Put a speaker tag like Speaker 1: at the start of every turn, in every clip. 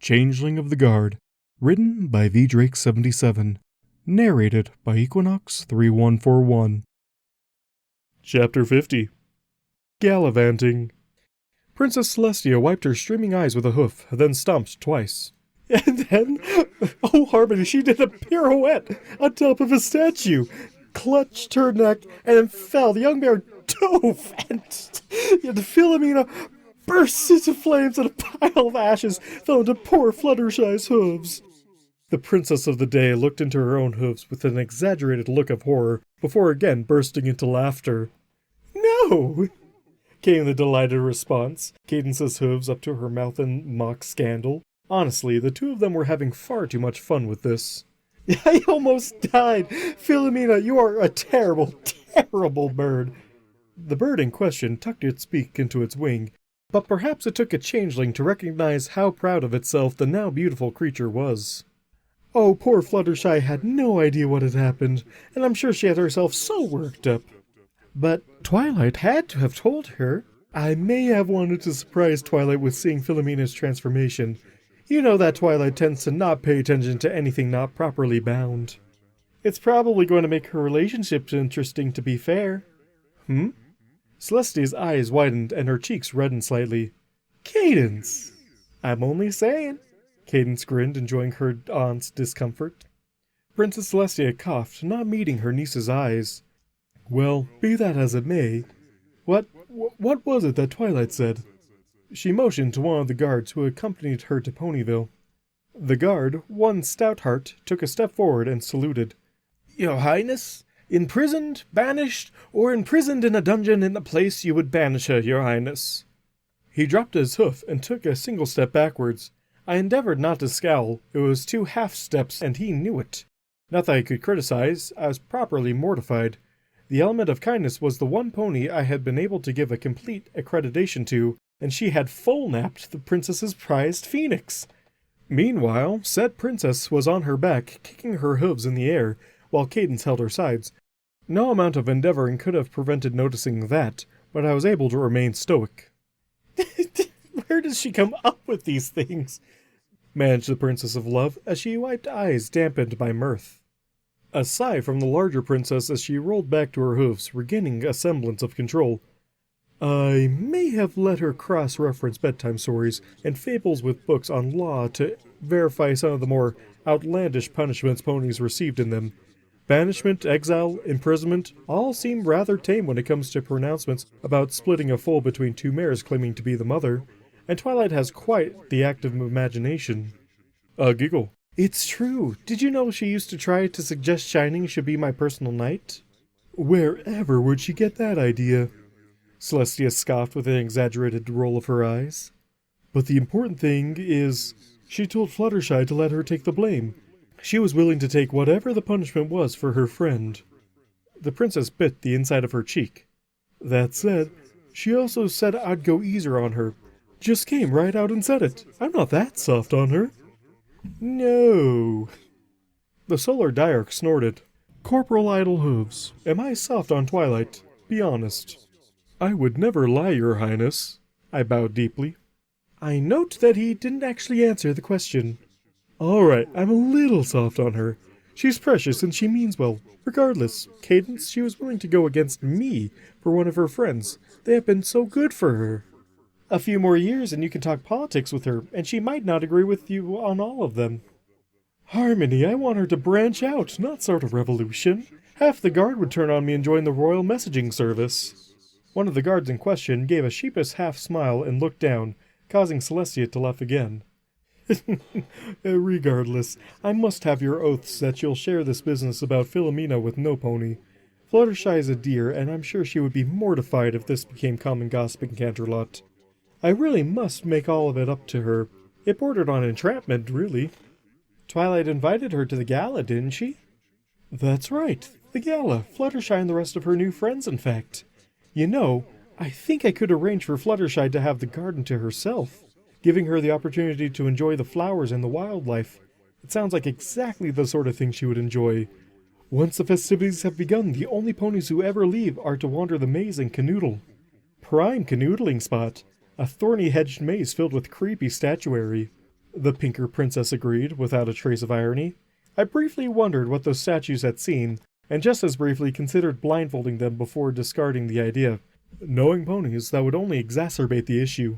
Speaker 1: Changeling of the Guard, written by vdrake77, narrated by Equinox3141. Chapter 50. Galavanting. Princess Celestia wiped her streaming eyes with a hoof, then stomped twice. And then, oh Harmony, she did a pirouette on top of a statue, clutched her neck, and then fell. The young bear dove, and Philomena burst into flames, and a pile of ashes fell into poor Fluttershy's hooves. The princess of the day looked into her own hooves with an exaggerated look of horror, before again bursting into laughter. "No!" came the delighted response, Cadence's hooves up to her mouth in mock scandal. Honestly, the two of them were having far too much fun with this. "I almost died! Philomena, you are a terrible, terrible bird!" The bird in question tucked its beak into its wing, but perhaps it took a changeling to recognize how proud of itself the now beautiful creature was. Oh, poor Fluttershy had no idea what had happened, and I'm sure she had herself so worked up. But Twilight had to have told her. I may have wanted to surprise Twilight with seeing Philomena's transformation. You know that Twilight tends to not pay attention to anything not properly bound. It's probably going to make her relationships interesting, to be fair. Celestia's eyes widened and her cheeks reddened slightly. "Cadence!" "I'm only saying." Cadence grinned, enjoying her aunt's discomfort. Princess Celestia coughed, not meeting her niece's eyes. "Well, be that as it may, what was it that Twilight said?" She motioned to one of the guards who accompanied her to Ponyville. The guard, one Stoutheart, took a step forward and saluted. "Your Highness, imprisoned, banished, or imprisoned in a dungeon in the place you would banish her, Your Highness." He dropped his hoof and took a single step backwards. I endeavored not to scowl. It was 2 half-steps, and he knew it. Not that I could criticize. I was properly mortified. The element of kindness was the one pony I had been able to give a complete accreditation to, and she had full-napped the princess's prized phoenix. Meanwhile, said princess was on her back, kicking her hooves in the air, while Cadence held her sides. No amount of endeavoring could have prevented noticing that, but I was able to remain stoic. "Where does she come up with these things?" managed the Princess of Love, as she wiped eyes dampened by mirth. A sigh from the larger princess as she rolled back to her hooves, regaining a semblance of control. "I may have let her cross-reference bedtime stories and fables with books on law to verify some of the more outlandish punishments ponies received in them. Banishment, exile, imprisonment, all seem rather tame when it comes to pronouncements about splitting a foal between 2 mares claiming to be the mother, and Twilight has quite the active imagination." A giggle. "It's true. Did you know she used to try to suggest Shining should be my personal knight?" "Wherever would she get that idea?" Celestia scoffed with an exaggerated roll of her eyes. "But the important thing is, she told Fluttershy to let her take the blame. She was willing to take whatever the punishment was for her friend." The princess bit the inside of her cheek. "That said, she also said I'd go easier on her. Just came right out and said it. I'm not that soft on her." "No." The Solar Diarch snorted. "Corporal Idle Hooves, am I soft on Twilight? Be honest." "I would never lie, Your Highness." I bowed deeply. "I note that he didn't actually answer the question." "All right, I'm a little soft on her. She's precious and she means well. Regardless, Cadence, she was willing to go against me for one of her friends. They have been so good for her." "A few more years and you can talk politics with her, and she might not agree with you on all of them." "Harmony, I want her to branch out, not start a revolution. Half the guard would turn on me and join the royal messaging service." One of the guards in question gave a sheepish half-smile and looked down, causing Celestia to laugh again. "Regardless, I must have your oaths that you'll share this business about Philomena with no pony. Fluttershy is a dear, and I'm sure she would be mortified if this became common gossip in Canterlot. I really must make all of it up to her. It bordered on entrapment, really." "Twilight invited her to the gala, didn't she?" "That's right, the gala, Fluttershy and the rest of her new friends, in fact. You know, I think I could arrange for Fluttershy to have the garden to herself, giving her the opportunity to enjoy the flowers and the wildlife. It sounds like exactly the sort of thing she would enjoy. Once the festivities have begun, the only ponies who ever leave are to wander the maze and canoodle. Prime canoodling spot. A thorny-hedged maze filled with creepy statuary. the pinker princess agreed, without a trace of irony. I briefly wondered what those statues had seen, and just as briefly considered blindfolding them before discarding the idea. Knowing ponies, that would only exacerbate the issue.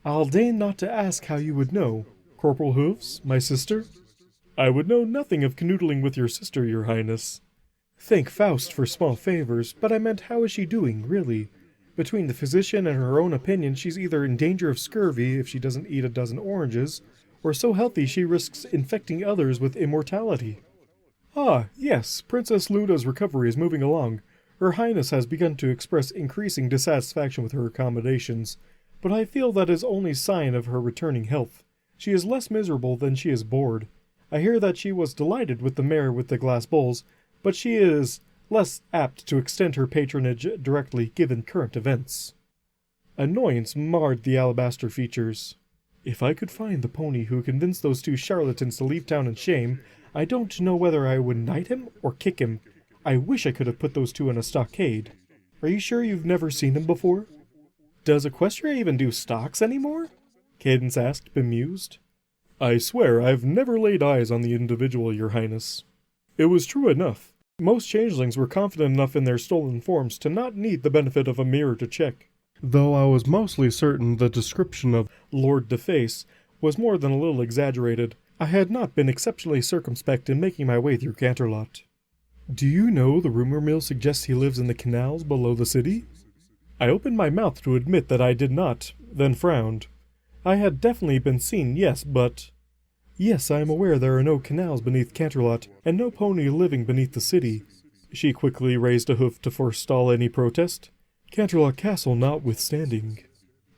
Speaker 1: I'll deign not to ask how you would know. Corporal Hooves, my sister? I would know nothing of canoodling with your sister, your highness. Thank Faust for small favors, but I meant how is she doing, really? Between the physician and her own opinion, she's either in danger of scurvy if she doesn't eat a dozen oranges, or so healthy she risks infecting others with immortality. Ah, yes, Princess Luda's recovery is moving along. Her Highness has begun to express increasing dissatisfaction with her accommodations, but I feel that is only sign of her returning health. She is less miserable than she is bored. I hear that she was delighted with the mare with the glass bowls, but she is less apt to extend her patronage directly given current events. Annoyance marred the alabaster features. If I could find the pony who convinced those two charlatans to leave town in shame, I don't know whether I would knight him or kick him. I wish I could have put those two in a stockade. Are you sure you've never seen them before? Does Equestria even do stocks anymore? Cadence asked, bemused. I swear I've never laid eyes on the individual, your highness. It was true enough. Most changelings were confident enough in their stolen forms to not need the benefit of a mirror to check. Though I was mostly certain the description of Lord Deface was more than a little exaggerated, I had not been exceptionally circumspect in making my way through Canterlot. Do you know the rumor mill suggests he lives in the canals below the city? I opened my mouth to admit that I did not, then frowned. I had definitely been seen, yes, but... Yes, I am aware there are no canals beneath Canterlot, and no pony living beneath the city. She quickly raised a hoof to forestall any protest. Canterlot Castle notwithstanding.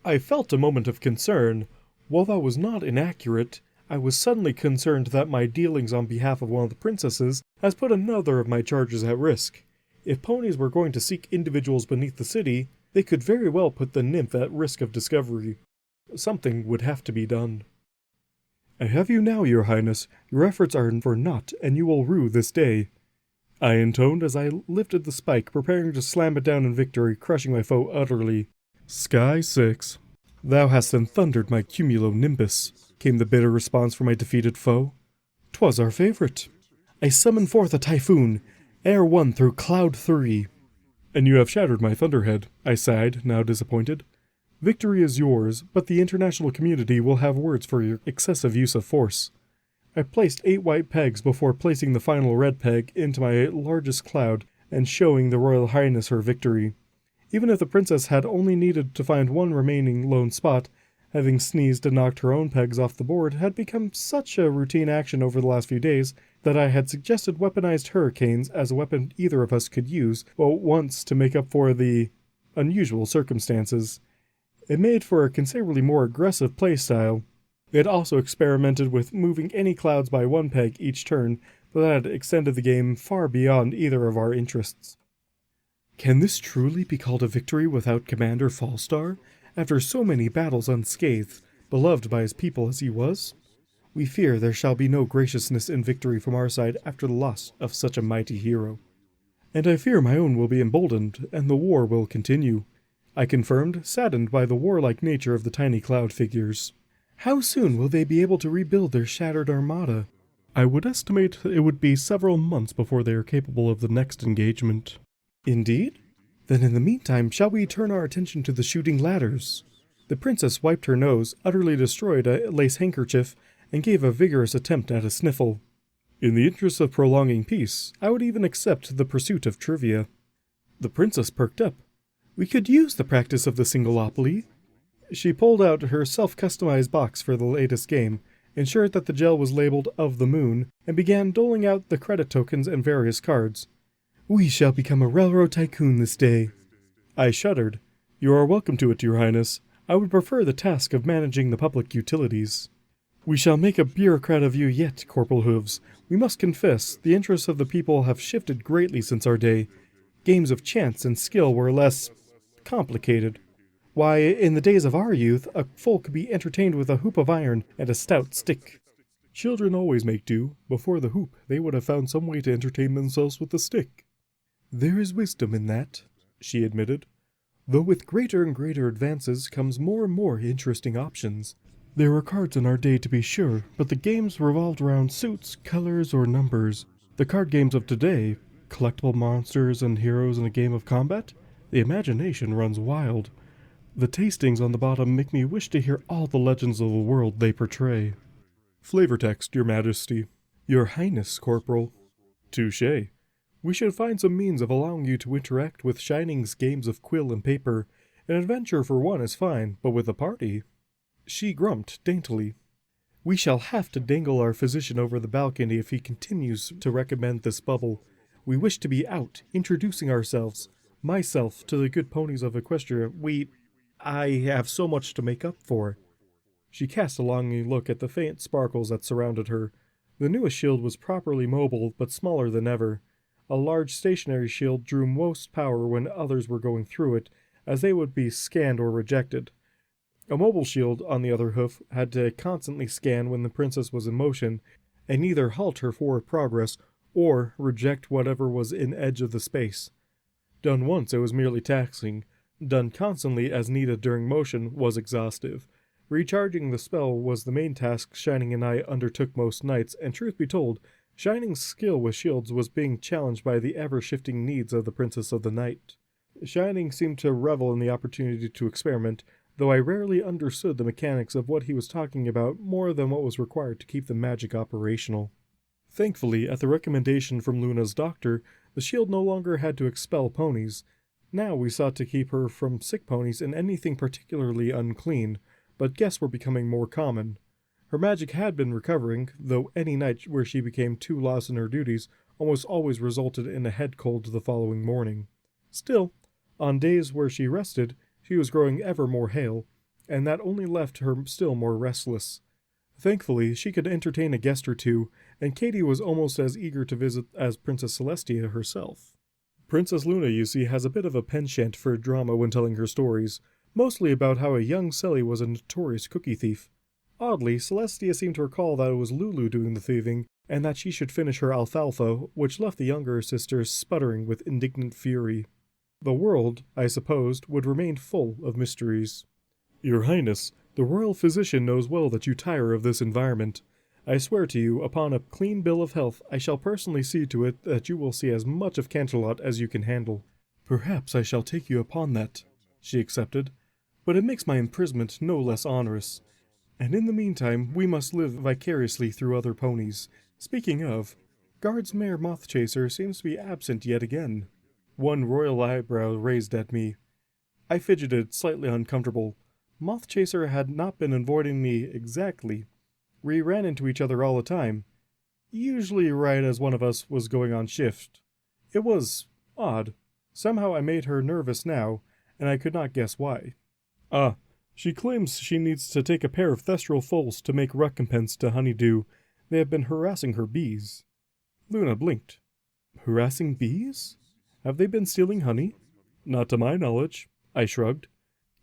Speaker 1: I felt a moment of concern. While that was not inaccurate, I was suddenly concerned that my dealings on behalf of one of the princesses has put another of my charges at risk. If ponies were going to seek individuals beneath the city, they could very well put the nymph at risk of discovery. Something would have to be done. I have you now, your highness. Your efforts are for naught, and you will rue this day. I intoned as I lifted the spike, preparing to slam it down in victory, crushing my foe utterly. Sky 6. Thou hast thundered my cumulonimbus, came the bitter response from my defeated foe. 'Twas our favorite. I summoned forth a typhoon, air 1 through cloud 3. And you have shattered my thunderhead, I sighed, now disappointed. Victory is yours, but the international community will have words for your excessive use of force. I placed 8 white pegs before placing the final red peg into my largest cloud and showing the Royal Highness her victory. Even if the princess had only needed to find one remaining lone spot, having sneezed and knocked her own pegs off the board had become such a routine action over the last few days that I had suggested weaponized hurricanes as a weapon either of us could use, well, once to make up for the unusual circumstances. It made for a considerably more aggressive playstyle. It also experimented with moving any clouds by 1 peg each turn, but that extended the game far beyond either of our interests. Can this truly be called a victory without Commander Falstar, after so many battles unscathed, beloved by his people as he was? We fear there shall be no graciousness in victory from our side after the loss of such a mighty hero. And I fear my own will be emboldened, and the war will continue. I confirmed, saddened by the warlike nature of the tiny cloud figures. How soon will they be able to rebuild their shattered armada? I would estimate it would be several months before they are capable of the next engagement. Indeed? Then in the meantime shall we turn our attention to the shooting ladders? The princess wiped her nose, utterly destroyed a lace handkerchief, and gave a vigorous attempt at a sniffle. In the interest of prolonging peace, I would even accept the pursuit of trivia. The princess perked up. We could use the practice of the singleopoly. She pulled out her self-customized box for the latest game, ensured that the gel was labeled Of the Moon, and began doling out the credit tokens and various cards. We shall become a railroad tycoon this day. I shuddered. You are welcome to it, your highness. I would prefer the task of managing the public utilities. We shall make a bureaucrat of you yet, Corporal Hooves. We must confess, the interests of the people have shifted greatly since our day. Games of chance and skill were less complicated. Why, in the days of our youth, a fool could be entertained with a hoop of iron and a stout stick. Children always make do. Before the hoop, they would have found some way to entertain themselves with the stick. There is wisdom in that, she admitted, though with greater and greater advances comes more and more interesting options. There were cards in our day to be sure, but the games revolved around suits, colors, or numbers. The card games of today, collectible monsters and heroes in a game of combat, the imagination runs wild. The tastings on the bottom make me wish to hear all the legends of the world they portray. Flavor text, Your Majesty. Your Highness, Corporal. Touché. We should find some means of allowing you to interact with Shining's games of quill and paper. An adventure for one is fine, but with a party... She grumped daintily. We shall have to dangle our physician over the balcony if he continues to recommend this bubble. We wish to be out, introducing ourselves. Myself, to the good ponies of Equestria, I have so much to make up for. She cast a longing look at the faint sparkles that surrounded her. The newest shield was properly mobile, but smaller than ever. A large stationary shield drew most power when others were going through it, as they would be scanned or rejected. A mobile shield, on the other hoof, had to constantly scan when the princess was in motion, and either halt her forward progress or reject whatever was in edge of the space. Done once, it was merely taxing. Done constantly as needed during motion was exhaustive. Recharging the spell was the main task Shining and I undertook most nights, and truth be told, Shining's skill with shields was being challenged by the ever-shifting needs of the Princess of the Night. Shining seemed to revel in the opportunity to experiment, though I rarely understood the mechanics of what he was talking about more than what was required to keep the magic operational. Thankfully, at the recommendation from Luna's doctor, the shield no longer had to expel ponies. Now we sought to keep her from sick ponies and anything particularly unclean, but guests were becoming more common. Her magic had been recovering, though any night where she became too lost in her duties almost always resulted in a head cold the following morning. Still, on days where she rested, she was growing ever more hale, and that only left her still more restless. Thankfully, she could entertain a guest or two, and Katie was almost as eager to visit as Princess Celestia herself. Princess Luna, you see, has a bit of a penchant for drama when telling her stories, mostly about how a young Celly was a notorious cookie thief. Oddly, Celestia seemed to recall that it was Lulu doing the thieving, and that she should finish her alfalfa, which left the younger sisters sputtering with indignant fury. The world, I supposed, would remain full of mysteries. Your Highness, the royal physician knows well that you tire of this environment. I swear to you, upon a clean bill of health, I shall personally see to it that you will see as much of Canterlot as you can handle. Perhaps I shall take you upon that, she accepted, but it makes my imprisonment no less onerous. And in the meantime, we must live vicariously through other ponies. Speaking of, Guard's mare Mothchaser seems to be absent yet again. One royal eyebrow raised at me. I fidgeted, slightly uncomfortable. Mothchaser had not been avoiding me exactly. We ran into each other all the time, usually right as one of us was going on shift. It was odd. Somehow I made her nervous now, and I could not guess why. She claims she needs to take a pair of thestral foals to make recompense to Honeydew. They have been harassing her bees. Luna blinked. Harassing bees? Have they been stealing honey? Not to my knowledge, I shrugged.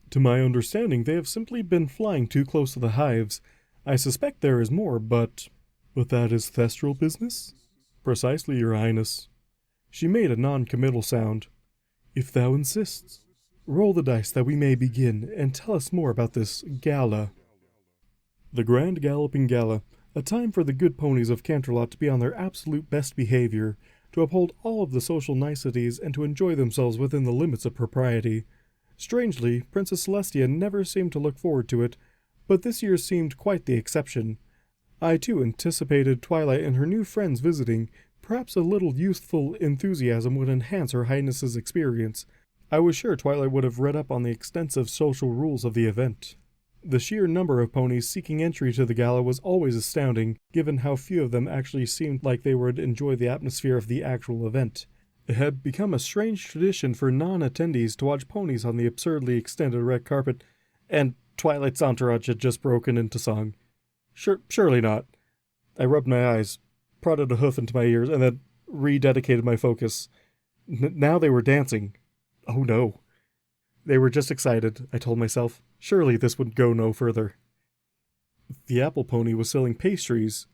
Speaker 1: To my understanding, they have simply been flying too close to the hives. I suspect there is more, but that is thestral business? Precisely, Your Highness. She made a non-committal sound. If thou insist. Roll the dice that we may begin, and tell us more about this Gala. The Grand Galloping Gala, a time for the good ponies of Canterlot to be on their absolute best behavior, to uphold all of the social niceties and to enjoy themselves within the limits of propriety. Strangely, Princess Celestia never seemed to look forward to it, but this year seemed quite the exception. I too anticipated Twilight and her new friends visiting. Perhaps a little youthful enthusiasm would enhance Her Highness's experience. I was sure Twilight would have read up on the extensive social rules of the event. The sheer number of ponies seeking entry to the gala was always astounding, given how few of them actually seemed like they would enjoy the atmosphere of the actual event. It had become a strange tradition for non-attendees to watch ponies on the absurdly extended red carpet, and Twilight's entourage had just broken into song. Surely not. I rubbed my eyes, prodded a hoof into my ears, and then rededicated my focus. Now they were dancing. Oh no. They were just excited, I told myself. Surely this would go no further. The apple pony was selling pastries,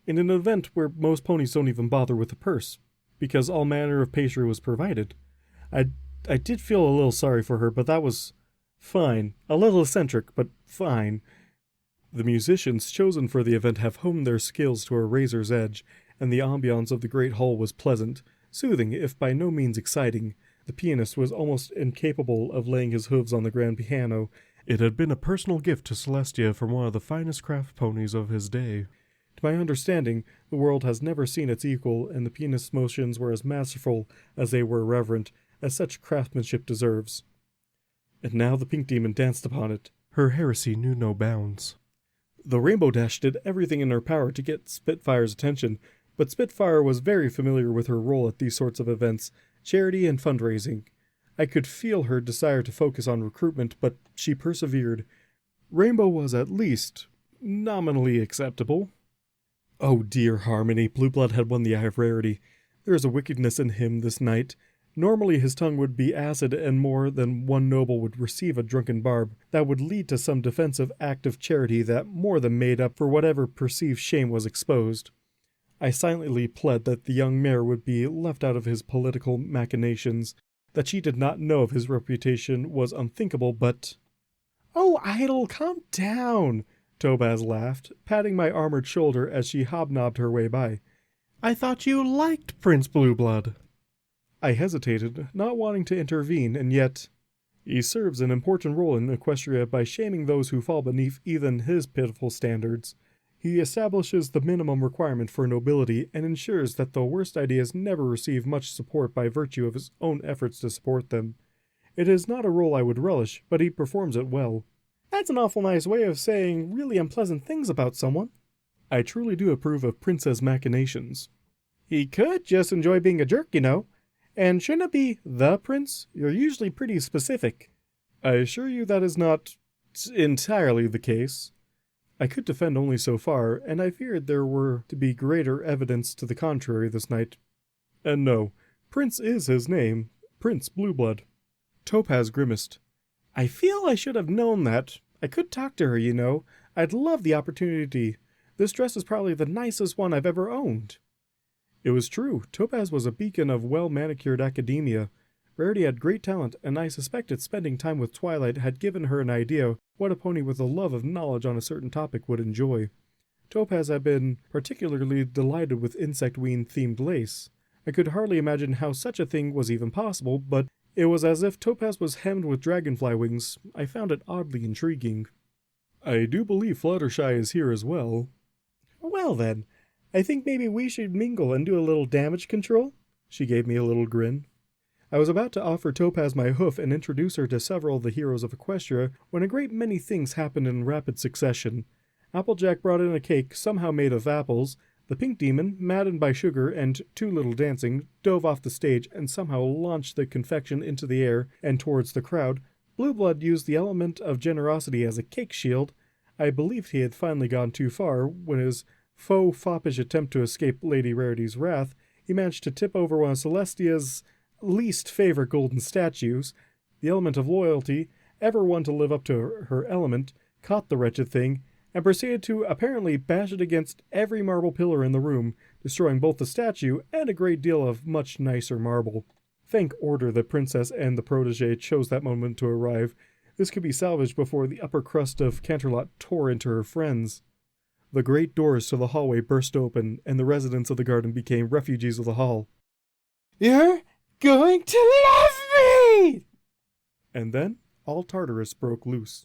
Speaker 1: in an event where most ponies don't even bother with a purse, because all manner of pastry was provided. I did feel a little sorry for her, but that was fine. A little eccentric, but fine. The musicians chosen for the event have honed their skills to a razor's edge, and the ambiance of the great hall was pleasant, soothing, if by no means exciting. The pianist was almost incapable of laying his hooves on the grand piano. It had been a personal gift to Celestia from one of the finest craft ponies of his day. To my understanding, the world has never seen its equal, and the pianist's motions were as masterful as they were reverent, as such craftsmanship deserves. And now the pink demon danced upon it. Her heresy knew no bounds. The Rainbow Dash did everything in her power to get Spitfire's attention, but Spitfire was very familiar with her role at these sorts of events, charity and fundraising. I could feel her desire to focus on recruitment, but she persevered. Rainbow was at least nominally acceptable. Oh dear Harmony, Blueblood had won the Eye of Rarity. There is a wickedness in him this night. Normally his tongue would be acid, and more than one noble would receive a drunken barb that would lead to some defensive act of charity that more than made up for whatever perceived shame was exposed. I silently pled that the young mayor would be left out of his political machinations, that she did not know of his reputation was unthinkable, but— "Oh, idol, calm down," Topaz laughed, patting my armored shoulder as she hobnobbed her way by. "I thought you liked Prince Blueblood." I hesitated, not wanting to intervene, and yet— "He serves an important role in Equestria by shaming those who fall beneath even his pitiful standards. He establishes the minimum requirement for nobility and ensures that the worst ideas never receive much support by virtue of his own efforts to support them. It is not a role I would relish, but he performs it well." "That's an awful nice way of saying really unpleasant things about someone." "I truly do approve of Prince's machinations." "He could just enjoy being a jerk, you know. And shouldn't it be the prince? You're usually pretty specific." "I assure you that is not entirely the case." I could defend only so far, and I feared there were to be greater evidence to the contrary this night. "And no, Prince is his name, Prince Blueblood." Topaz grimaced. "I feel I should have known that. I could talk to her, you know. I'd love the opportunity. This dress is probably the nicest one I've ever owned." It was true. Topaz was a beacon of well-manicured academia. Rarity had great talent, and I suspected spending time with Twilight had given her an idea what a pony with a love of knowledge on a certain topic would enjoy. Topaz had been particularly delighted with insect-ween-themed lace. I could hardly imagine how such a thing was even possible, but it was as if Topaz was hemmed with dragonfly wings. I found it oddly intriguing. "I do believe Fluttershy is here as well." "Well then, I think maybe we should mingle and do a little damage control." She gave me a little grin. I was about to offer Topaz my hoof and introduce her to several of the heroes of Equestria when a great many things happened in rapid succession. Applejack brought in a cake somehow made of apples. The pink demon, maddened by sugar and too little dancing, dove off the stage and somehow launched the confection into the air and towards the crowd. Blueblood used the element of generosity as a cake shield. I believed he had finally gone too far when his foppish attempt to escape Lady Rarity's wrath, he managed to tip over one of Celestia's least favorite golden statues. The element of loyalty, ever one to live up to her element, caught the wretched thing, and proceeded to apparently bash it against every marble pillar in the room, destroying both the statue and a great deal of much nicer marble. Thank order the princess and the protege chose that moment to arrive. This could be salvaged before the upper crust of Canterlot tore into her friends. The great doors to the hallway burst open, and the residents of the garden became refugees of the hall.
Speaker 2: "You're going to love me!"
Speaker 1: And then all Tartarus broke loose.